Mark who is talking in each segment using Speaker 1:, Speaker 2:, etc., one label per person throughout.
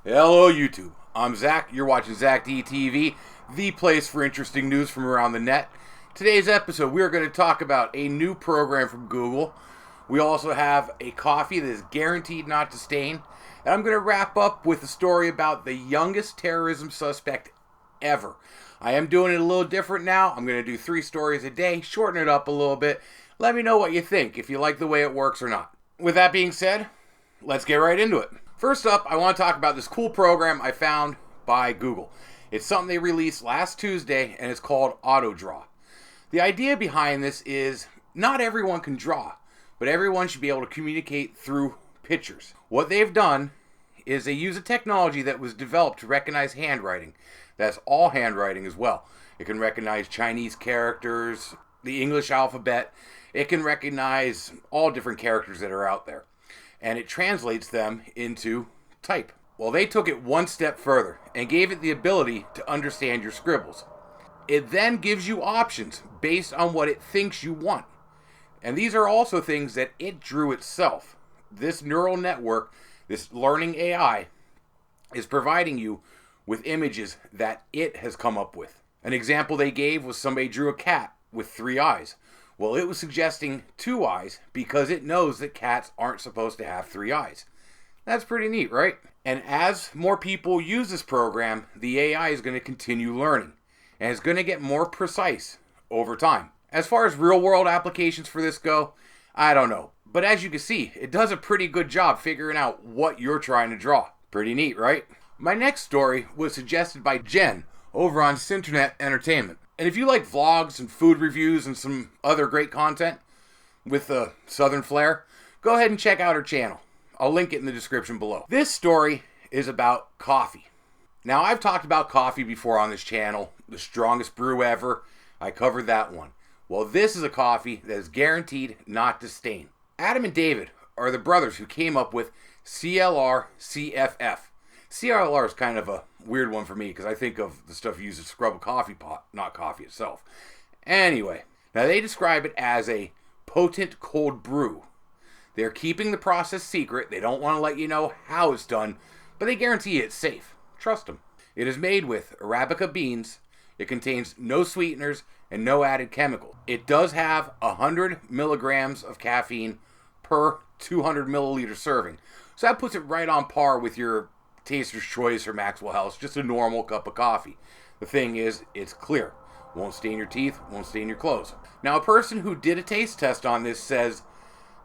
Speaker 1: Hello YouTube, I'm Zach, you're watching Zach DTV, the place for interesting news from around the net. Today's episode we are going to talk about a new program from Google. We also have a coffee that is guaranteed not to stain. And I'm going to wrap up with a story about the youngest terrorism suspect ever. I am doing it a little different now. I'm going to do 3 stories a day, shorten it up a little bit. Let me know what you think, if you like the way it works or not. With that being said, let's get right into it. First up, I want to talk about this cool program I found by Google. It's something they released last Tuesday, and it's called AutoDraw. The idea behind this is not everyone can draw, but everyone should be able to communicate through pictures. What they've done is they use a technology that was developed to recognize handwriting. That's all handwriting as well. It can recognize Chinese characters, the English alphabet. It can recognize all different characters that are out there. And it translates them into type. Well, they took it one step further and gave it the ability to understand your scribbles. It then gives you options based on what it thinks you want. And these are also things that it drew itself. This neural network, this learning AI, is providing you with images that it has come up with. An example they gave was somebody drew a cat with 3 eyes. Well, it was suggesting 2 eyes because it knows that cats aren't supposed to have 3 eyes. That's pretty neat, right? And as more people use this program, the AI is going to continue learning and it's going to get more precise over time. As far as real-world applications for this go, I don't know. But as you can see, it does a pretty good job figuring out what you're trying to draw. Pretty neat, right? My next story was suggested by Jen over on Cinternet Entertainment. And if you like vlogs and food reviews and some other great content with a southern flair, go ahead and check out her channel. I'll link it in the description below. This story is about coffee. Now, I've talked about coffee before on this channel, the strongest brew ever. I covered that one. Well, this is a coffee that is guaranteed not to stain. Adam and David are the brothers who came up with CLR CFF. CLR is kind of a weird one for me because I think of the stuff you use to scrub a coffee pot, not coffee itself. Anyway, now they describe it as a potent cold brew. They're keeping the process secret. They don't want to let you know how it's done, but they guarantee it's safe. Trust them. It is made with Arabica beans. It contains no sweeteners and no added chemical. It does have 100 milligrams of caffeine per 200 milliliter serving. So that puts it right on par with your Taster's Choice or Maxwell House, just a normal cup of coffee. The thing is, it's clear. Won't stain your teeth, won't stain your clothes. Now, a person who did a taste test on this says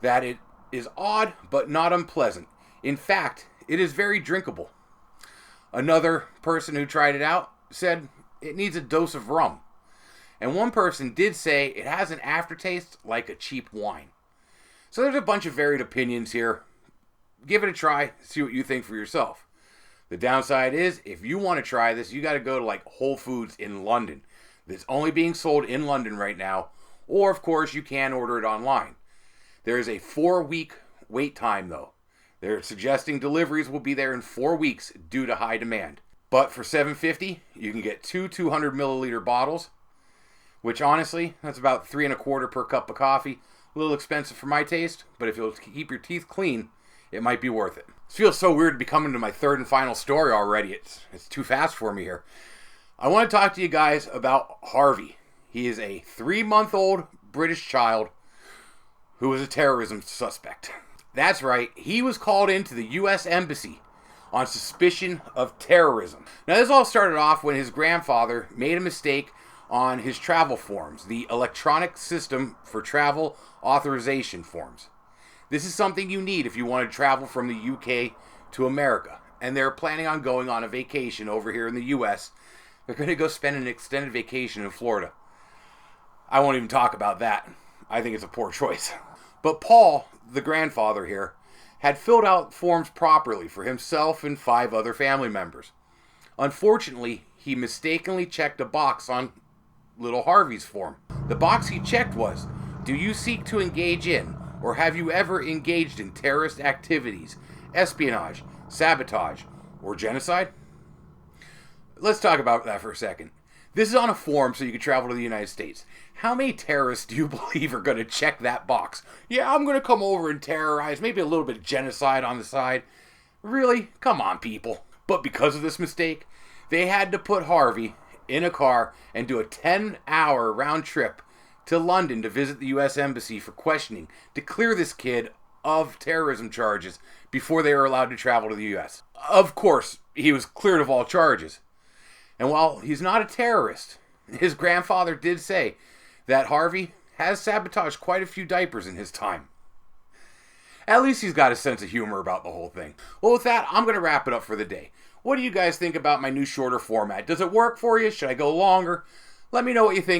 Speaker 1: that it is odd but not unpleasant. In fact, it is very drinkable. Another person who tried it out said it needs a dose of rum. And one person did say it has an aftertaste like a cheap wine. So there's a bunch of varied opinions here. Give it a try, see what you think for yourself. The downside is, if you want to try this, you got to go to like Whole Foods in London. It's only being sold in London right now. Or, of course, you can order it online. There is a 4-week wait time, though. They're suggesting deliveries will be there in 4 weeks due to high demand. But for $7.50, you can get 2 200 milliliter bottles, which honestly, that's about $3.25 per cup of coffee. A little expensive for my taste, but if you'll keep your teeth clean, it might be worth it. This feels so weird to be coming to my 3rd and final story already. It's too fast for me here. I want to talk to you guys about Harvey. He is a 3-month-old British child who was a terrorism suspect. That's right, he was called into the U.S. Embassy on suspicion of terrorism. Now, this all started off when his grandfather made a mistake on his travel forms, the electronic system for travel authorization forms. This is something you need if you want to travel from the UK to America. And they're planning on going on a vacation over here in the US. They're going to go spend an extended vacation in Florida. I won't even talk about that. I think it's a poor choice. But Paul, the grandfather here, had filled out forms properly for himself and 5 other family members. Unfortunately, he mistakenly checked a box on little Harvey's form. The box he checked was, do you seek to engage in or have you ever engaged in terrorist activities, espionage, sabotage, or genocide? Let's talk about that for a second. This is on a form so you can travel to the United States. How many terrorists do you believe are going to check that box? Yeah, I'm going to come over and terrorize, maybe a little bit of genocide on the side. Really? Come on, people. But because of this mistake, they had to put Harvey in a car and do a 10-hour round trip to London to visit the U.S. Embassy for questioning to clear this kid of terrorism charges before they were allowed to travel to the U.S. Of course, he was cleared of all charges. And while he's not a terrorist, his grandfather did say that Harvey has sabotaged quite a few diapers in his time. At least he's got a sense of humor about the whole thing. Well, with that, I'm going to wrap it up for the day. What do you guys think about my new shorter format? Does it work for you? Should I go longer? Let me know what you think.